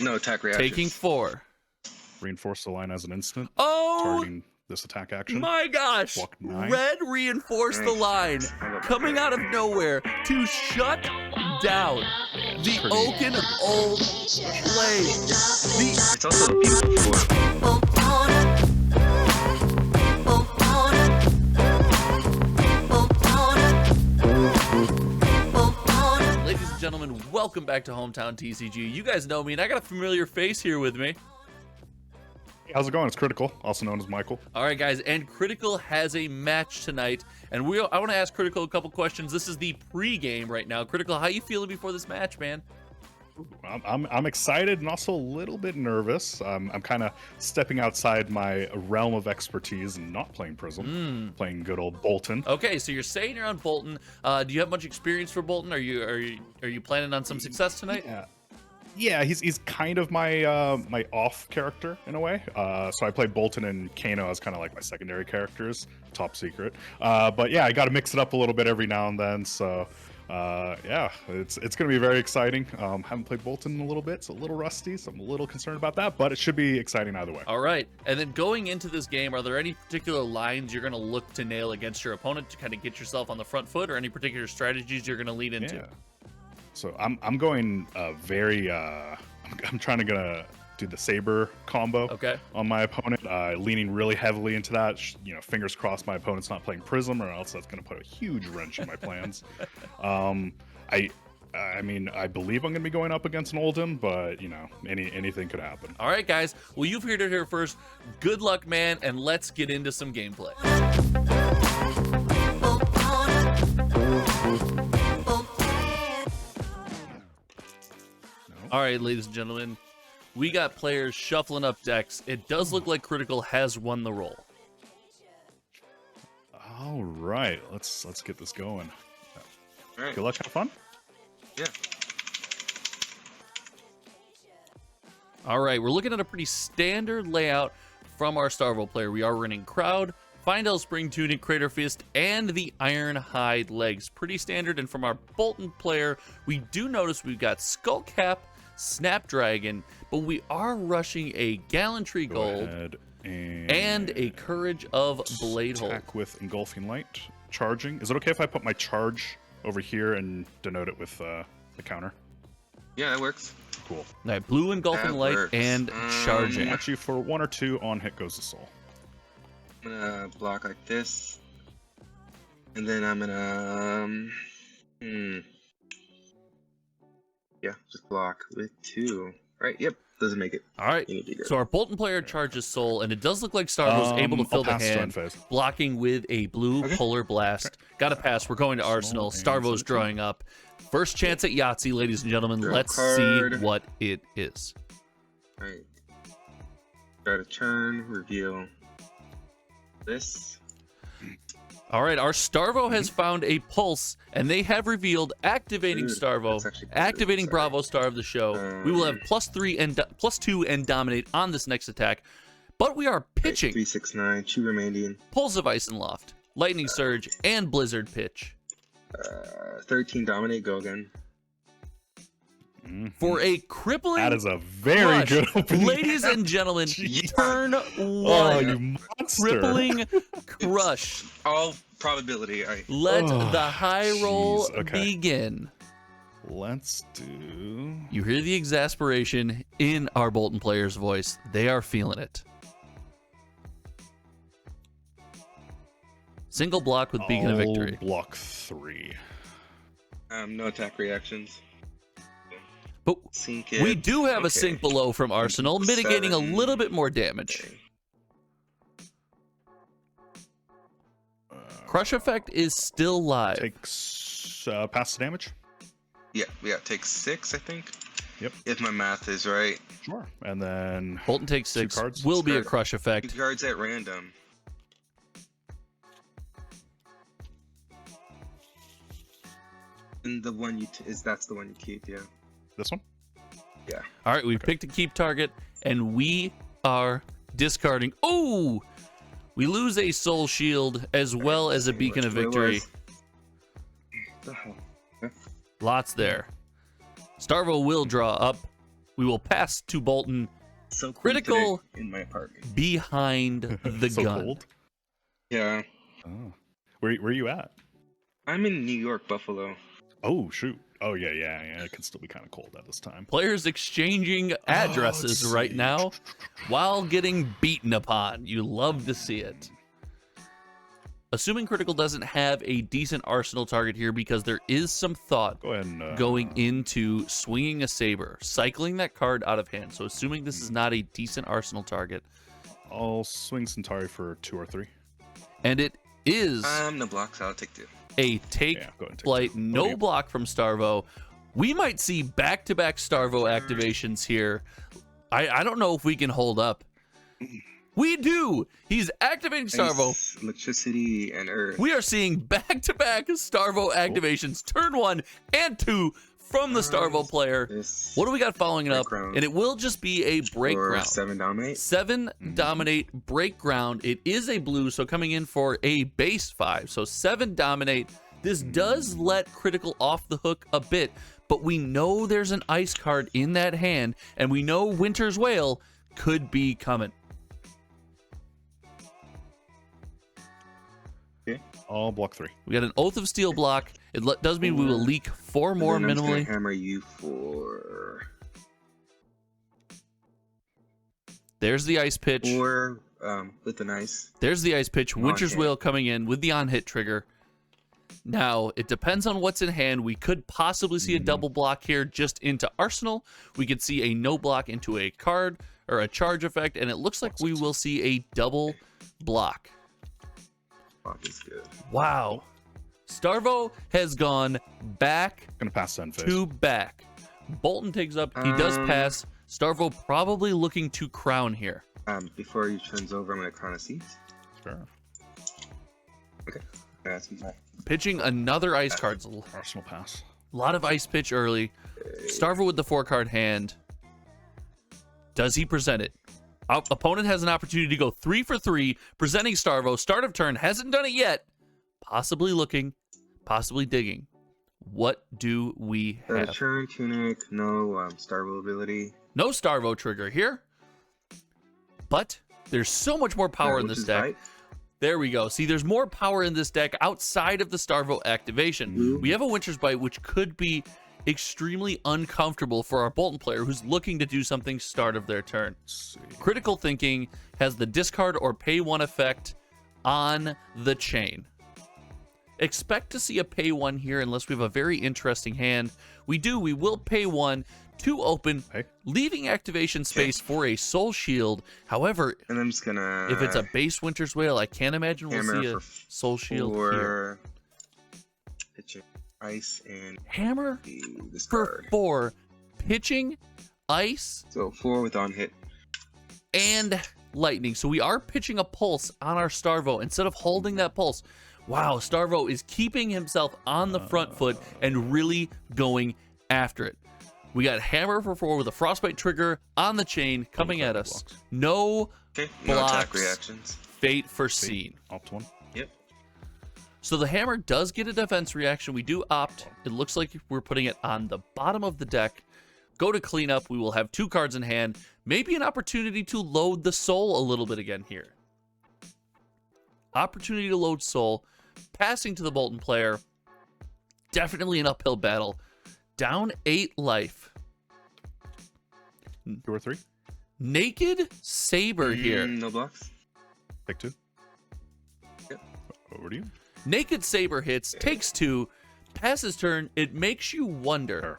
No attack reactions. Taking 4. Reinforce the line as an instant. Oh Targeting this attack action. my gosh! Block 9. Red reinforced the line, coming out of nowhere to shut down the pretty- Oaken Old play. It's also a beautiful form. Ladies and gentlemen, welcome back to Hometown TCG. You guys know me, and I got a familiar face here with me. How's it going? It's Critical, also known as Michael. All right, guys, and Critical has a match tonight, and I want to ask Critical a couple questions. This is the pre-game right now. Critical, how you feeling before this match, man? I'm excited and also a little bit nervous. I'm kind of stepping outside my realm of expertise and not playing Prism, playing good old Boltyn. Okay, so you're saying you're on Boltyn. Do you have much experience for Boltyn? Are you planning on some success tonight? Yeah, he's kind of my my off character in a way. So I play Boltyn and Kano as kind of like my secondary characters, top secret. But yeah, I got to mix it up a little bit every now and then. So yeah, it's gonna be very exciting. Haven't played Boltyn in a little bit, so a little rusty. So I'm a little concerned about that, but it should be exciting either way. All right, and then going into this game, are there any particular lines you're gonna look to nail against your opponent to kind of get yourself on the front foot, or any particular strategies you're gonna lead into? Yeah. So I'm going very I'm trying to do the saber combo on my opponent, leaning really heavily into that. You know, fingers crossed my opponent's not playing Prism, or else that's going to put a huge wrench in my plans. I mean, I believe I'm going to be going up against an Oldhim, but you know, anything could happen. All right, guys. Well, you've heard it here first. Good luck, man, and let's get into some gameplay. All right, ladies and gentlemen, we got players shuffling up decks. It does look like Critical has won the roll. All right, let's get this going. All right. Good luck, have fun. Yeah. All right, we're looking at a pretty standard layout from our Starvo player. We are running Crowd, Findel Spring Tunic, Crater Fist, and the Iron Hide legs. Pretty standard. And from our Boltyn player, we do notice we've got Skullcap, Snapdragon, but we are rushing a Gallantry Gold and a Courage of Bladehold. Attack with Engulfing Light, charging. Is it okay if I put my charge over here and denote it with the counter? Yeah, that works. Cool. All right, Blue Engulfing Light and Charging. At you for 1 or 2, on hit goes the soul. I'm gonna block like this, and then I'm gonna yeah, just block with 2. Right? Yep, doesn't make it. All right. So our Boltyn player charges Soul, and it does look like Starvo's able to fill the hand, blocking with a blue Polar Blast. Got to pass. We're going to Arsenal. Starvo's drawing up. First chance at Yahtzee, ladies and gentlemen. Let's see what it is. All right. Start a turn. Reveal this. All right, our Starvo has found a pulse, and they have revealed activating Starvo, activating Bravo Star of the show. We will have +3 and +2 and dominate on this next attack, but we are pitching 3, 6, 9, 2 remaining. Pulse of Ice and Loft, Lightning Surge, and Blizzard Pitch. 13 dominate. Go again. For a crippling That is a very good opening. Ladies and gentlemen, turn 1. Oh, you monster. Crippling crush. All probability. Let the high roll begin. Let's do... You hear the exasperation in our Boltyn player's voice. They are feeling it. Single block with Beacon of Victory. Block 3. No attack reactions. But we do have a sink below from Arsenal, mitigating a little bit more damage. Crush effect is still live. Takes pass the damage. Yeah, takes 6, I think. Yep. If my math is right. Sure. And then Boltyn takes 6. Cards. Will be a crush effect. 2 cards at random. And the one that's the one you keep, yeah. This one? Yeah. All right, we've picked a keep target, and we are discarding. Oh! We lose a Soul Shield as well as a Beacon of Victory. Lots there. Starvo will draw up. We will pass to Boltyn. So cold Critical today in my apartment. behind the So gun. cold? Yeah, Oh. Where you at? I'm in New York, Buffalo. Oh shoot. Oh yeah. It can still be kind of cold at this time. Players exchanging addresses let's right see. now while getting beaten upon. You love to see it. Assuming Critical doesn't have a decent arsenal target here because there is some thought Go ahead and going into swinging a saber, cycling that card out of hand. So assuming this is not a decent arsenal target. I'll swing Centauri for 2 or 3. And it is No blocks, I'll take 2. a take Yeah, go ahead and take flight, 2. no What do you- block from Starvo. We might see back-to-back Starvo activations here. I don't know if we can hold up. We do. He's activating Starvo. Ice, electricity, and earth. We are seeing back-to-back Starvo activations, turn 1 and 2 from the Starvo player. This What do we got following it up? break ground. And it will just be a break for ground. 7 dominate. 7 dominate, break ground. It is a blue, so coming in for a base 5. So 7 dominate. This does let Critical off the hook a bit, but we know there's an ice card in that hand, and we know Winter's Wail could be coming. I'll block 3. We got an Oath of Steel block. It does mean we will leak 4 more And then I'm just gonna minimally. hammer you for There's the ice pitch. 4 with an ice. There's the ice pitch. Winter's hit. Wail coming in with the on-hit trigger. Now, it depends on what's in hand. We could possibly see a double block here just into Arsenal. We could see a no block into a card or a charge effect, and it looks like we will see a double block. Block is good. Wow. Starvo has gone back Gonna pass end phase. to back. Boltyn takes up. He does pass. Starvo probably looking to crown here. Before he turns over, I'm gonna crown a seat. Sure. Okay. That's that. Pitching another ice card. Arsenal pass. A lot of ice pitch early. Starvo with the 4-card hand. Does he present it? Opponent has an opportunity to go 3 for 3, presenting Starvo. Start of turn, hasn't done it yet. Possibly looking, possibly digging. What do we have? Turn, tunic, no Starvo ability. No Starvo trigger here. But there's so much more power in Which this is deck. right. There we go. See, there's more power in this deck outside of the Starvo activation. We have a Winter's Bite, which could be extremely uncomfortable for our Boltyn player who's looking to do something start of their turn. Let's see. Critical Thinking has the discard or pay 1 effect on the chain. Expect to see a pay 1 here unless we have a very interesting hand. We will pay 1 to open, Hey. leaving activation space for a Soul Shield. However, And I'm just gonna if it's a base Winter's Wail, I can't imagine we'll hammer see a for Soul Shield here. 4 pitching ice and Hammer this for card. 4, pitching, ice, So 4 with on hit. and lightning. So we are pitching a pulse on our Starvo instead of holding that pulse. Wow, Starvo is keeping himself on the front foot and really going after it. We got hammer for 4 with a frostbite trigger on the chain coming at us. Blocks. No Okay. No attack Blocks. reactions. fate foreseen. Opt 1. Yep. So the hammer does get a defense reaction. We do opt. It looks like we're putting it on the bottom of the deck. Go to cleanup. We will have 2 cards in hand. Maybe an opportunity to load the soul a little bit again here. Opportunity to load soul. Passing to the Boltyn player. Definitely an uphill battle. Down 8 life. 2 or 3. Naked Saber here. No blocks. Pick 2. Yep. Over to you. Naked Saber hits, takes 2, passes turn. It makes you wonder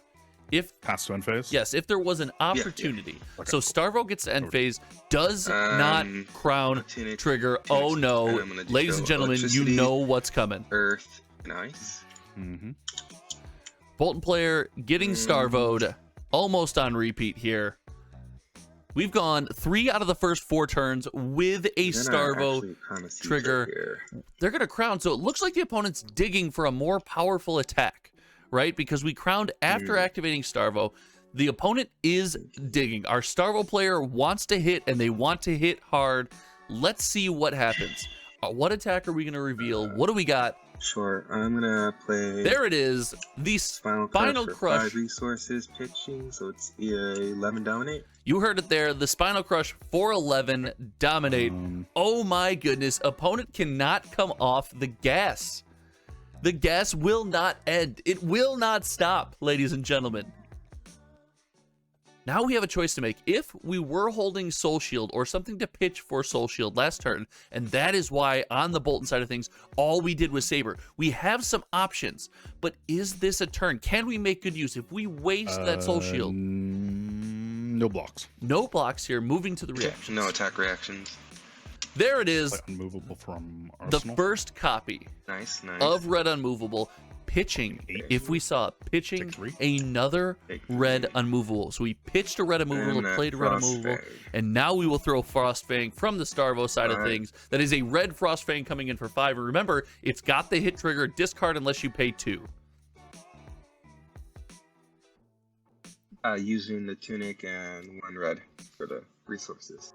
if, Pass to end phase. yes, if there was an opportunity. Okay, So cool. Starvo gets to end phase, does not crown tunic, trigger. tunic, Oh no, and I'm gonna just ladies go and gentlemen, you electricity, know what's coming. Earth and ice. Mm-hmm. Boltyn player getting Starvoed, almost on repeat here. We've gone 3 out of the first 4 turns with a Then I Starvo actually crown a seat trigger. right here. They're going to crown. So it looks like the opponent's digging for a more powerful attack, right? Because we crowned after activating Starvo. The opponent is digging. Our Starvo player wants to hit, and they want to hit hard. Let's see what happens. What attack are we going to reveal? What do we got? Sure. I'm gonna play. There it is. The Spinal Spinal for Crush. 5 resources pitching, so it's 11 dominate. You heard it there. The Spinal Crush for 11 dominate. Oh my goodness. Opponent cannot come off the gas. The gas will not end. It will not stop, ladies and gentlemen. Now we have a choice to make. If we were holding Soul Shield or something to pitch for Soul Shield last turn, and that is why on the Boltyn side of things, all we did was Saber. We have some options, but is this a turn? Can we make good use if we waste that Soul Shield? No blocks. No blocks here. Moving to the reactions. No attack reactions. There it is. Like unmovable from The Arsenal. first copy Nice. of Red Unmovable. Pitching, if we saw it, pitching another Red Unmovable. So we pitched a Red Unmovable, played a Red Unmovable, and now we will throw Frostfang from the Starvo side of things. That is a red Frostfang coming in for 5. And remember, it's got the hit trigger, discard unless you pay 2. Using the tunic and 1 red for the resources.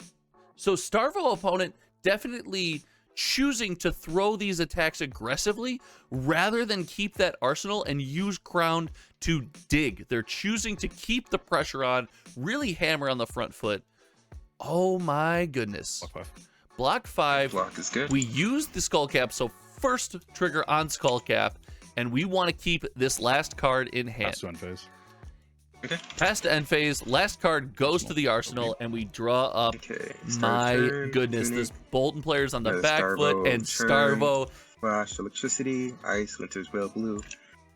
So Starvo opponent definitely choosing to throw these attacks aggressively rather than keep that arsenal and use Crown to dig. They're choosing to keep the pressure on, really hammer on the front foot. Oh my goodness. Block 5. Block 5. Block is good. We used the Skull Cap, so first trigger on Skull Cap, and we want to keep this last card in hand. Pass to end phase. Okay. Past to end phase, last card goes to the arsenal, and we draw up. My goodness, this Boltyn player's on the back foot, and Starvo. Flash, electricity, ice, winter's whale, blue,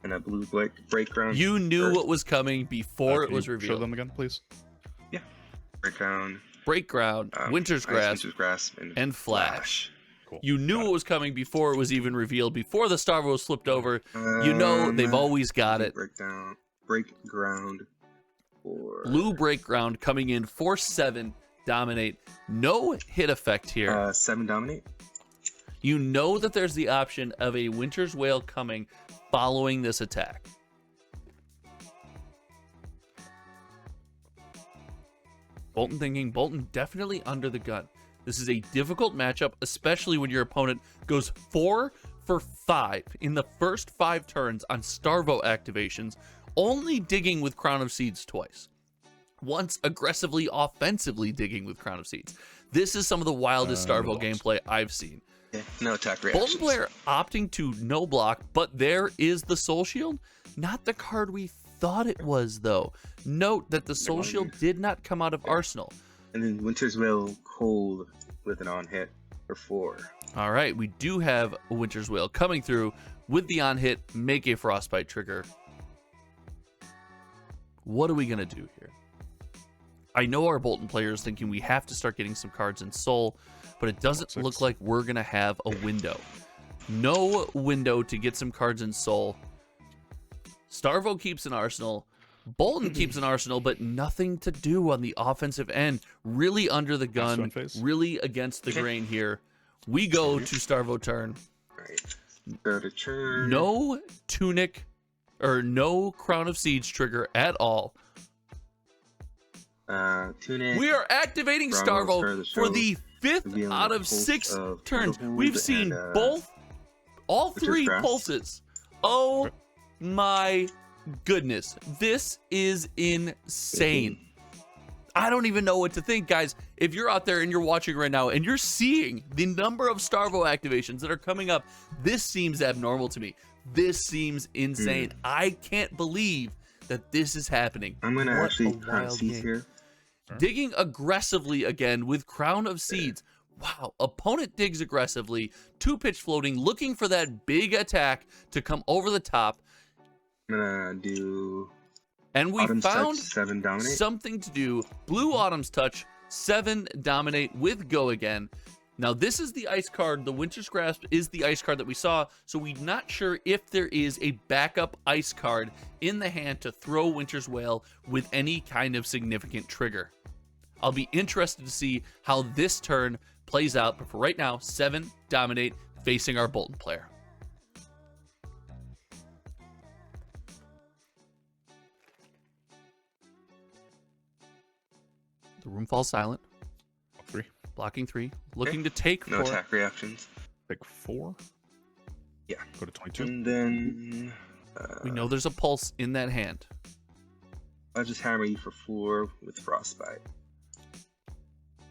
and a blue break ground. You knew what was coming before it was revealed. Show them again, please. Yeah. Break ground. Break ground, winter's ice, grass, and flash. Cool. You knew what was coming before it was even revealed. Before the Starvo slipped over, you know they've always got it. Break ground. For... Blue break ground coming in for 7 dominate. No hit effect here. 7 dominate. You know that there's the option of a Winter's Whale coming following this attack. Boltyn thinking, Boltyn definitely under the gun. This is a difficult matchup, especially when your opponent goes 4 for 5 in the first 5 turns on Starvo activations, only digging with Crown of Seeds twice. Once aggressively, offensively digging with Crown of Seeds. This is some of the wildest Starvo gameplay I've seen. Yeah, no attack reactions. Boltyn player opting to no block, but there is the Soul Shield. Not the card we thought it was, though. Note that the Soul Shield did not come out of Arsenal. And then Winter's Whale cold with an on hit for 4. All right, we do have a Winter's Whale coming through with the on hit, make a Frostbite trigger. What are we going to do here? I know our Boltyn player is thinking we have to start getting some cards in Soul, but it doesn't look like we're going to have a window. No window to get some cards in Soul. Starvo keeps an arsenal. Boltyn keeps an arsenal, but nothing to do on the offensive end. Really under the gun, really against the grain here. We go to Starvo turn. Right. Go to turn. No tunic or no Crown of Seeds trigger at all. Tunic. We are activating Starvo for the 5th out of 6 turns. We've seen all 3 pulses. Oh my goodness. This is insane. I don't even know what to think, guys. If you're out there and you're watching right now and you're seeing the number of Starvo activations that are coming up, this seems abnormal to me. This seems insane. I can't believe that this is happening. I'm going to actually Crown Seeds here. Digging aggressively again with Crown of Seeds. Wow, opponent digs aggressively, 2 pitch floating, looking for that big attack to come over the top. I'm going to do... And we Autumn's found Touch, 7 dominate. Something to do. Blue Autumn's Touch, 7 dominate with Go again. Now, this is the ice card. The Winter's Grasp is the ice card that we saw, so we're not sure if there is a backup ice card in the hand to throw Winter's Whale with any kind of significant trigger. I'll be interested to see how this turn plays out, but for right now, 7 dominate facing our Boltyn player. The room falls silent. 3. Blocking 3. Looking to take 4. No attack reactions. Take 4. Yeah. Go to 22. And then We know there's a pulse in that hand. I'll just hammer you for 4 with Frostbite.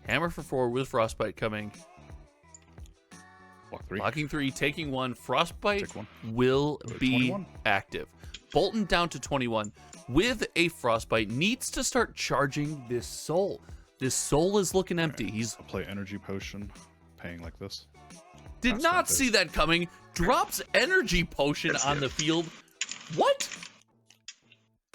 Hammer for 4 with Frostbite coming. Block 3. Blocking 3, taking 1. Frostbite Take 1. will Go to be 21. active. Boltyn down to 21 with a Frostbite needs to start charging this soul. This soul is looking empty. He's I'll play Energy Potion, paying like this. did That's not what see this- that coming. Drops energy potion That's on good. the field. What?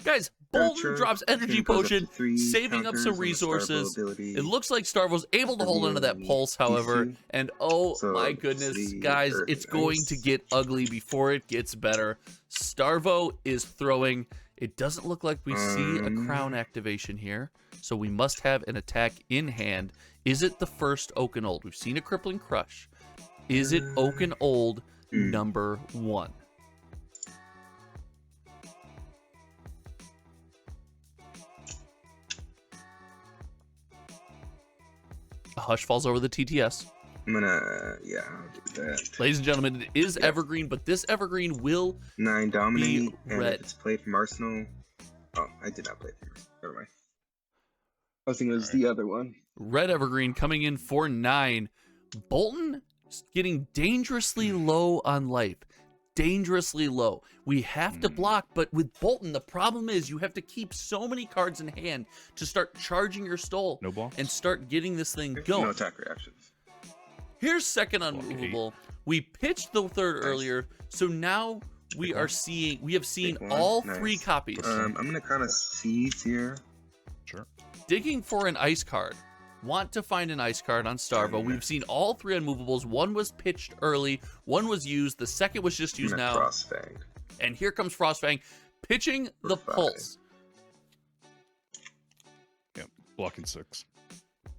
Guys, Boltyn Archer, drops energy Tune goes up to potion, 3 saving up counters some on the Starvo resources. ability. It looks like Starvo's able to hold onto that Reveal pulse, however, DC. and oh So, my goodness, see, guys, Earth it's and going Ice. to get ugly before it gets better. Starvo is throwing. It doesn't look like we see a crown activation here, so we must have an attack in hand. Is it the first Oaken Old? We've seen a Crippling Crush. Is it Oaken Old number 1? A hush falls over the TTS. I'm gonna, yeah, I'll do that. Ladies and gentlemen, it is Evergreen, but this Evergreen will 9 Dominate, and red. if it's played from Arsenal. Oh, I did not play from Arsenal. Never mind. I was thinking it was the other one. red Evergreen coming in for 9. Boltyn getting dangerously low on life. Dangerously low. We have to block, but with Boltyn, the problem is you have to keep so many cards in hand to start charging your stole No blocks? and start getting this thing No going. attack reactions. Here's second unmovable. We pitched the third earlier, so now we are seeing we have seen Take one. all Nice. 3 copies. I'm gonna kind of seize here. Sure. Digging for an ice card. Want to find an ice card on Starvo. We've seen all 3 unmovables. One was pitched early, one was used, the second was just used I'm gonna now. Frostfang. And here comes Frostfang pitching For the 5. pulse. Yep. Blocking 6.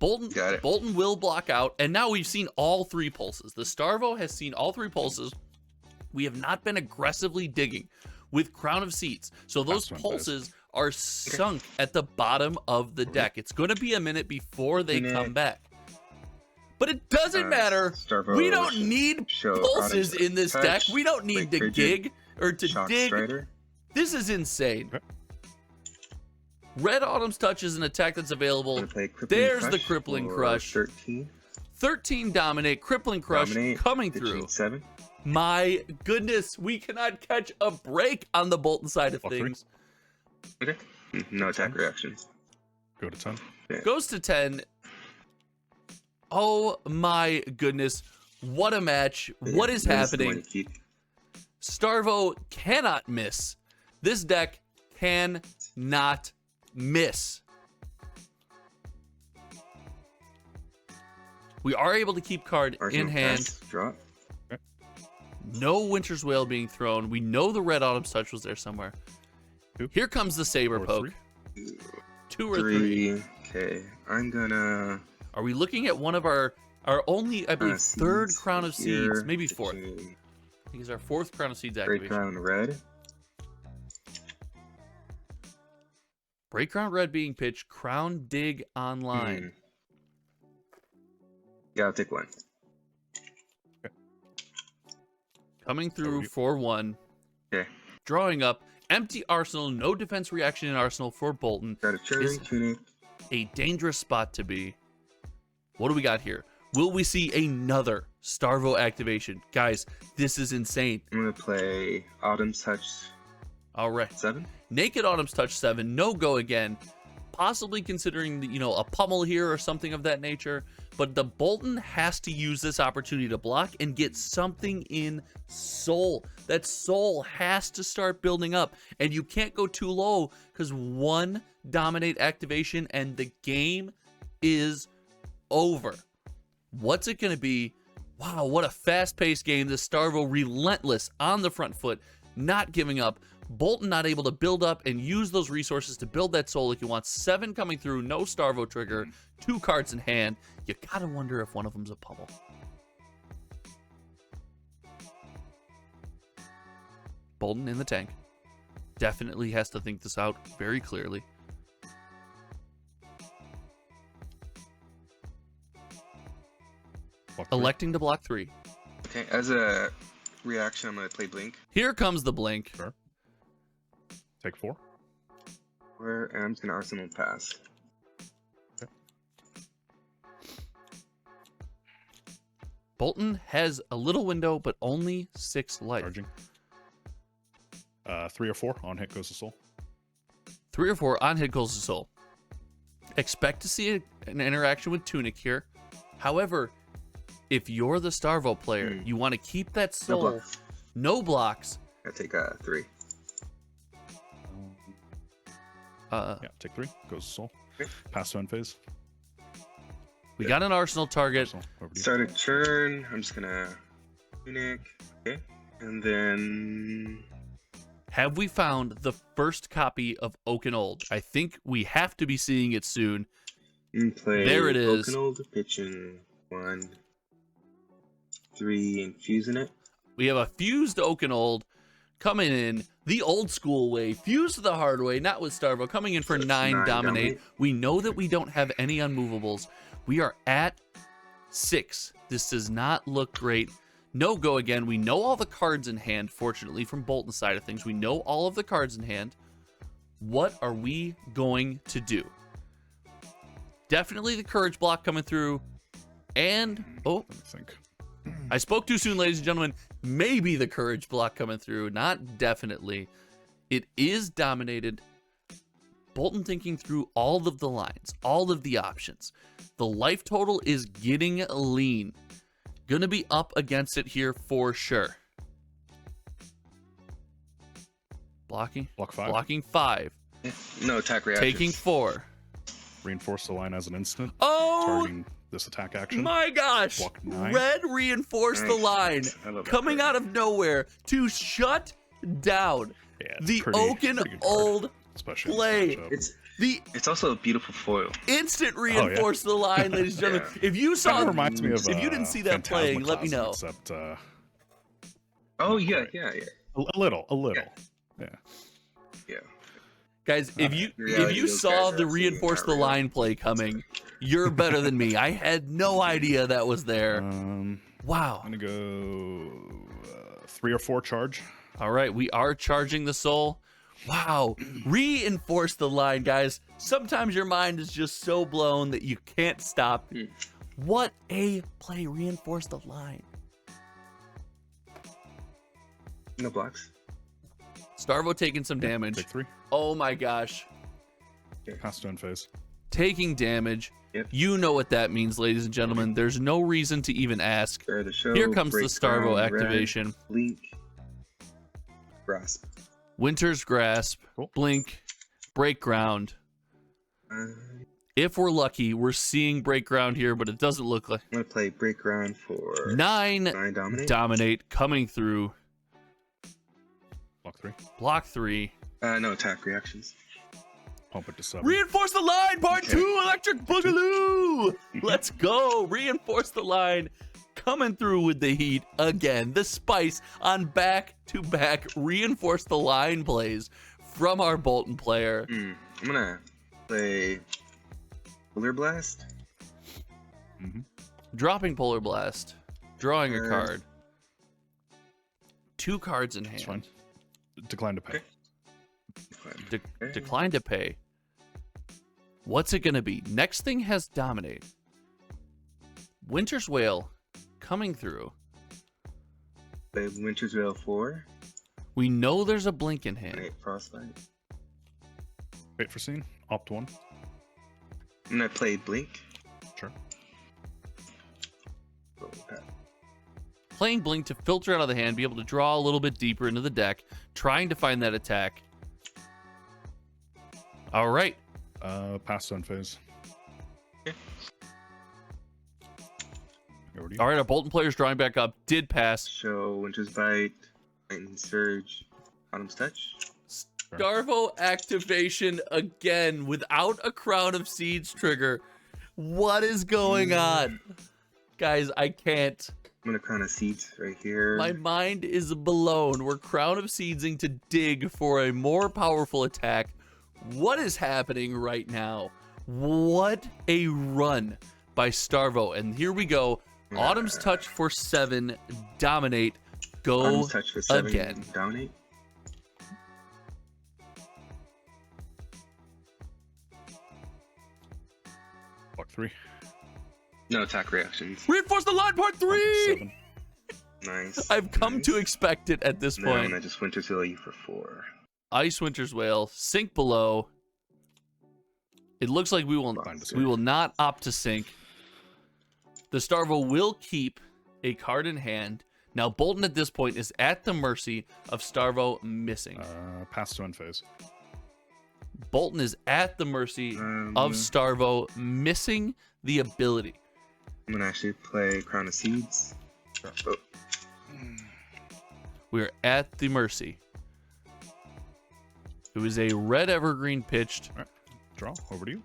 Got it. Boltyn will block out, and now we've seen all 3 pulses. The Starvo has seen all 3 pulses. We have not been aggressively digging with Crown of Seeds, so those That's what it is. pulses are sunk at the bottom of the deck. It's going to be a minute before they come back. But it doesn't matter. Starvo We don't need show pulses Autumn in this Touch, deck. We don't need like to Frigid, gig or to Shock dig. Strider. This is insane. Okay. Red Autumn's Touch is an attack that's available. I'm gonna play Crippling There's the Crush Crippling for Crush. 13. 13 Dominate, Crippling Crush Dominate, coming pitching through. 7. My goodness, we cannot catch a break on the Boltyn side of Block 3. things. Okay. No attack reactions. Go to 10. Goes to 10. Oh my goodness. What a match. What is That the one happening? you keep. Starvo cannot miss. This deck cannot miss. We are able to keep card Arsenal in hand. pass, drop. No Winter's Wail being thrown. We know the Red Autumn's Touch was there somewhere. 2. Here comes the Saber Or Poke. 3. 2 or 3. 3. Okay. I'm gonna. Are we looking at one of our only, I believe, Seeds third Crown of here, Seeds, maybe 4th? pitching I think it's our 4th Crown of Seeds Great activation. Crown Red. Break Crown Red being pitched. Crown Dig online. Yeah, I'll take 1. Coming through you. 4-1. Okay. Drawing up. Empty Arsenal. No defense reaction in Arsenal for Boltyn. Got a Cherry, Is- Tunic. A dangerous spot to be. What do we got here? Will we see another Starvo activation? Guys, this is insane. I'm gonna play Autumn's Touch All right. 7. Naked Autumn's Touch 7. No go again. Possibly considering, a pummel here or something of that nature. But the Boltyn has to use this opportunity to block and get something in soul. That soul has to start building up. And you can't go too low because 1 Dominate activation and the game is over. What's it going to be? Wow, what a fast-paced game. The Starvo relentless on the front foot, not giving up. Boltyn not able to build up and use those resources to build that soul like you want. 7 coming through, no Starvo trigger, 2 cards in hand. You gotta wonder if one of them's a pummel. Boltyn in the tank. Definitely has to think this out very clearly. Block 3. Electing to block 3. Okay, as a reaction, I'm gonna play Blink. Here comes the blink. Sure. Take 4. And I'm just gonna Arsenal pass. Boltyn has a little window, but only 6 life. Charging. 3 or 4 on hit goes the soul. 3 or 4 on hit goes the soul. Expect to see an interaction with Tunic here. However, if you're the Starvo player, you want to keep that soul. No blocks. I take 3. Yeah, take 3 goes the soul. Okay. Pass to end phase. We got an Arsenal target. Arsenal, over to you. Start a turn. I'm just gonna Tunic. Okay. And then Have we found the first copy of Oaken Old? I think we have to be seeing it soon. play There it is. Old, pitching 1, 3, infusing it. We have a fused Oaken Old coming in the old school way, fused the hard way, not with Starvo, coming in for 9 dominate. We know that we don't have any unmovables. We are at 6. This does not look great. No go again. We know all the cards in hand, fortunately, from Boltyn's side of things. We know all of the cards in hand. What are we going to do? Definitely the courage block coming through. And, oh, Let me think. I spoke too soon, ladies and gentlemen. Maybe the courage block coming through. Not definitely. It is dominated. Boltyn thinking through all of the lines, all of the options. The life total is getting lean. Gonna be up against it here for sure. Blocking. Block 5. Blocking 5. No attack reactions. Taking 4. Reinforce the line as an instant. Oh Targeting this attack action. my gosh! Block 9. Red reinforced the line. I love that Coming card. out of nowhere to shut down Yeah, it's the pretty Oaken good card, Old especially in play. this matchup. The It's also a beautiful foil. instant reinforce the line, ladies and gentlemen. If you Kind saw, of reminds me of if you didn't see that playing, let me know. Except Oh yeah, yeah. a little. Yeah. Guys, if Reality, you those saw guys are the absolutely reinforce the not real. line play coming, you're better than me. I had no idea that was there. Wow. I'm gonna go 3 or 4 charge. All right, we are charging the soul. Wow. Reinforce the line, guys. Sometimes your mind is just so blown that you can't stop. What a play. Reinforce the line. No blocks. Starvo taking some damage. Take 3. Oh my gosh. Pass to end phase. Taking damage. Yep. You know what that means, ladies and gentlemen. There's no reason to even ask. Spare the show. Here comes the break Starvo ground, red, activation. Blink. Grasp. Winter's Grasp, Cool. Blink, Break Ground. If we're lucky, we're seeing Break Ground here, but it doesn't look like. I'm gonna play break ground for 9 dominate. dominate coming through. Block 3. Block 3. No attack reactions. Pump it to 7. Reinforce the line, part 2, Electric Boogaloo. Let's go. Reinforce the line. Coming through with the heat again. The spice on back-to-back reinforce the line plays from our Boltyn player. I'm gonna play Polar Blast. Dropping Polar Blast. Drawing a Uh, card. 2 cards in That's hand. fine. Decline to pay. Okay. Decline to pay. What's it gonna be? Next thing has dominate. Winter's Wail coming through. Play Winter's Veil 4. We know there's a blink in hand. Play Frostbite. Wait for scene. Opt 1. I'm gonna play Blink. Sure. Go back. Playing blink to filter out of the hand, be able to draw a little bit deeper into the deck, trying to find that attack. All right. Pass to end phase. Over to you. All right, our Boltyn player's drawing back up. Did pass. Show Winter's Bite, Lightning Surge, Autumn's Touch. Starvo activation again without a Crown of Seeds trigger. What is going on? Guys, I can't. I'm gonna Crown of Seeds right here. My mind is blown. We're Crown of Seedsing to dig for a more powerful attack. What is happening right now? What a run by Starvo. And here we go. Autumn's Touch for 7. Dominate. go Autumn's Touch for 7. again. Dominate. Block 3. No attack reactions. Reinforce the line, part 3! 7. Nice. I've come nice. to expect it at this Now I'm point. gonna just Winter Seal you for 4. Ice Winter's Whale, sink below. It looks like we will not opt to sink. The Starvo will keep a card in hand. Now Boltyn at this point is at the mercy of Starvo missing. Pass to end phase. Boltyn is at the mercy of Starvo missing the ability. I'm gonna actually play Crown of Seeds. Oh. We're at the mercy. It was a red evergreen pitched. All right. Draw. Over to you.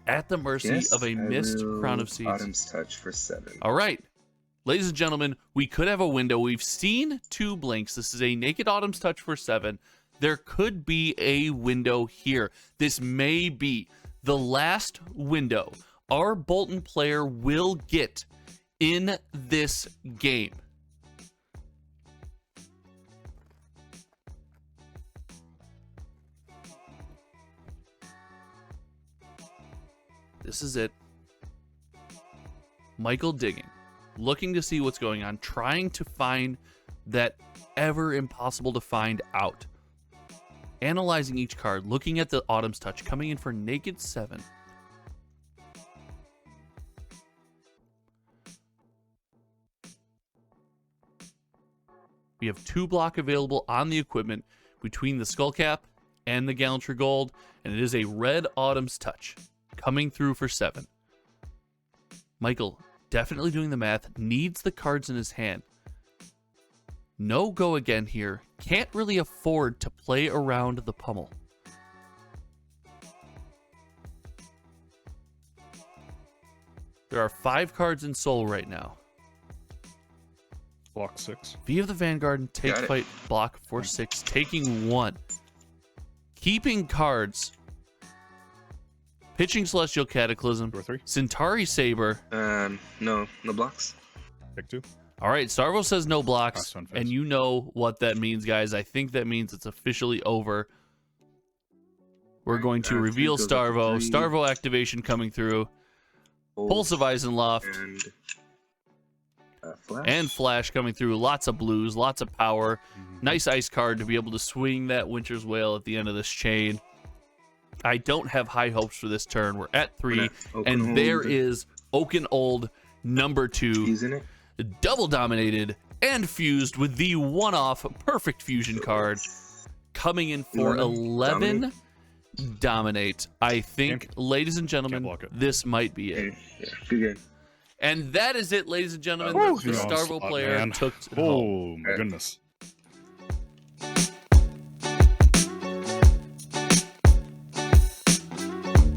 At the mercy Yes, of a missed Crown of Seeds. Autumn's Touch for 7. All right. Ladies and gentlemen, we could have a window. We've seen 2 blinks. This is a Naked Autumn's Touch for 7. There could be a window here. This may be the last window our Boltyn player will get in this game. This is it. Michael digging, looking to see what's going on, trying to find that ever impossible to find out. Analyzing each card, looking at the Autumn's Touch, coming in for Naked 7. We have 2 block available on the equipment between the Skullcap and the Gallantry Gold, and it is a red Autumn's Touch coming through for 7. Michael, definitely doing the math, needs the cards in his hand. No go again here. Can't really afford to play around the pummel. There are 5 cards in Soul right now. Block 6. V of the Vanguard, take Got it. fight, block for 6, taking 1. Keeping cards. Pitching Celestial Cataclysm, 2 or 3. Centauri Saber. No blocks. Pick 2. All right, Starvo says no blocks, Pass on phase. and you know what that means, guys. I think that means it's officially over. We're going to reveal three goes up to Starvo. 3. Starvo activation coming through. Pulse of Eisenloft And Flash. and Flash coming through. Lots of blues, lots of power. Nice ice card to be able to swing that Winter's Whale at the end of this chain. I don't have high hopes for this turn. We're at 3, and there is Oaken Old number 2. Using it. Double dominated and fused with the one-off perfect fusion card coming in for 11 dominate. I think, ladies and gentlemen, block it. this might be it. Yeah, good game. And that is it, ladies and gentlemen. Woo! The Starvo player Man. took it home. Oh my goodness.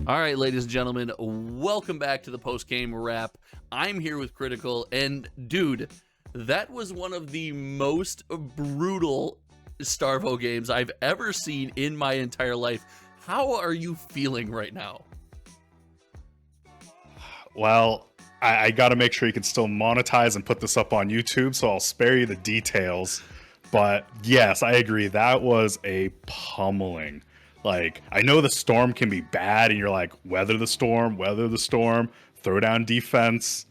All right, ladies and gentlemen, welcome back to the post-game wrap. I'm here with Critical, and dude, that was one of the most brutal Starvo games I've ever seen in my entire life. How are you feeling right now? Well, I got to make sure you can still monetize and put this up on YouTube, so I'll spare you the details. But yes, I agree. That was a pummeling. Like, I know the storm can be bad, and you're like, weather the storm, throw down defense.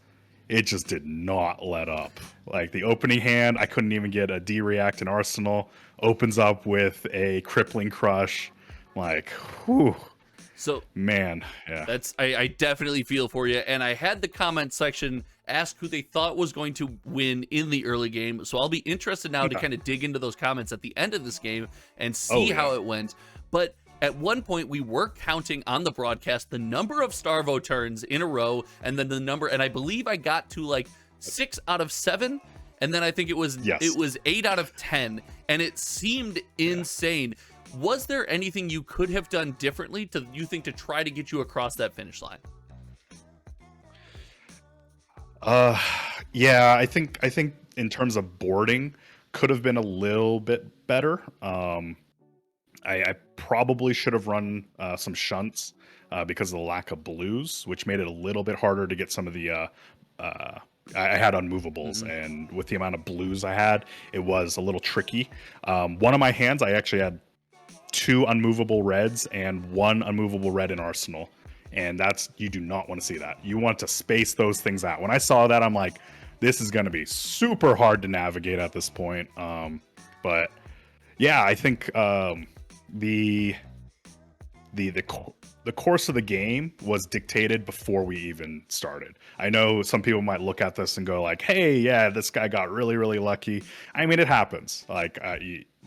It just did not let up. Like, the opening hand, I couldn't even get a D-React in Arsenal. Opens up with a crippling crush. Like, whew. So, man, yeah. that's I definitely feel for you. And I had the comment section ask who they thought was going to win in the early game. So I'll be interested now to kind of dig into those comments at the end of this game and see how it went. But at one point, we were counting on the broadcast the number of Starvo turns in a row, and then the number, and I believe I got to like 6 out of 7, and then I think it was 8 out of 10, and it seemed insane. Was there anything you could have done differently to try to get you across that finish line? Yeah, I think in terms of boarding, could have been a little bit better. I probably should have run some shunts because of the lack of blues, which made it a little bit harder to get some of the I had unmovables, and with the amount of blues I had, it was a little tricky. One of my hands, I actually had 2 unmovable reds and 1 unmovable red in arsenal, and you do not want to see that. You want to space those things out. When I saw that, I'm like, this is going to be super hard to navigate at this point. But yeah, I think the course of the game was dictated before we even started. I know some people might look at this and go like, hey, yeah, this guy got really, really lucky. I mean, it happens. Like,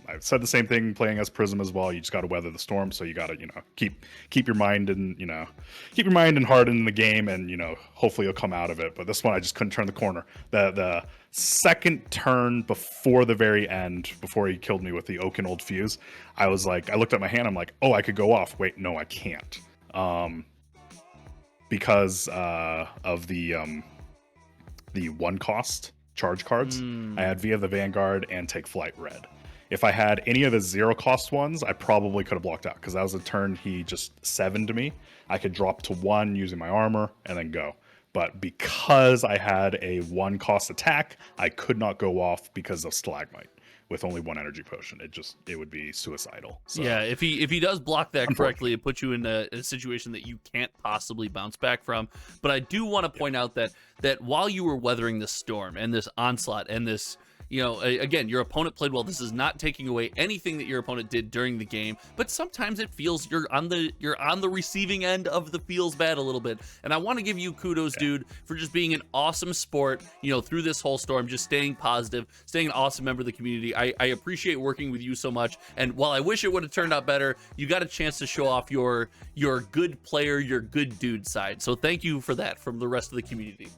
I've said the same thing playing as Prism as well. You just got to weather the storm. So you got to, keep your mind and, keep your mind and heart in the game, and, hopefully you'll come out of it. But this one, I just couldn't turn the corner. The second turn before the very end, before he killed me with the Oaken Old Fuse, I was like, I looked at my hand. I'm like, oh, I could go off. Wait, no, I can't. Because of the 1 cost charge cards. I had Via the Vanguard and Take Flight red. If I had any of the 0 cost ones, I probably could have blocked out, because that was a turn he just 7'd me. I could drop to 1 using my armor and then go. But because I had a 1 cost attack, I could not go off because of Stalagmite. With only 1 energy potion, it would be suicidal. So. Yeah, if he does block that correctly, it puts you in a situation that you can't possibly bounce back from. But I do want to point out that while you were weathering this storm and this onslaught and this, again, your opponent played well. This is not taking away anything that your opponent did during the game, but sometimes it feels you're on the receiving end of the feels bad a little bit. And I want to give you kudos, dude, for just being an awesome sport, through this whole storm, just staying positive, staying an awesome member of the community. I appreciate working with you so much. And while I wish it would have turned out better, you got a chance to show off your good player, your good dude side. So thank you for that from the rest of the community.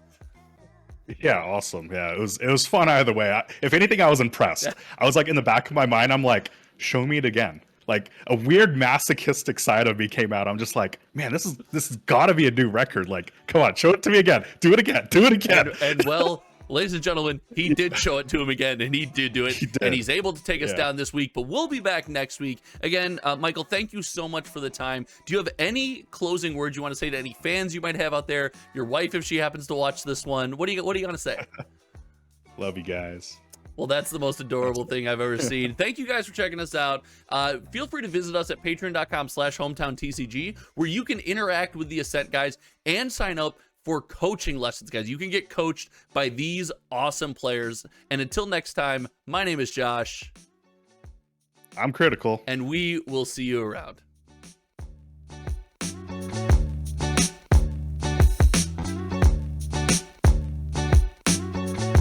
Yeah, awesome. Yeah, it was fun either way. If anything, I was impressed. Yeah. I was like, in the back of my mind, I'm like, show me it again. Like, a weird masochistic side of me came out. I'm just like, man, this has got to be a new record. Like, come on, show it to me again. Do it again. Do it again. And well, ladies and gentlemen, he did show it to him again, and he did do it, and he's able to take us down this week, but we'll be back next week. Again, Michael, thank you so much for the time. Do you have any closing words you want to say to any fans you might have out there? Your wife, if she happens to watch this one, what do you going to say? Love you guys. Well, that's the most adorable thing I've ever seen. Thank you guys for checking us out. Feel free to visit us at patreon.com/HometownTcg, where you can interact with the Ascent guys and sign up for coaching lessons, guys. You can get coached by these awesome players. And until next time, my name is Josh. I'm Critical. And we will see you around.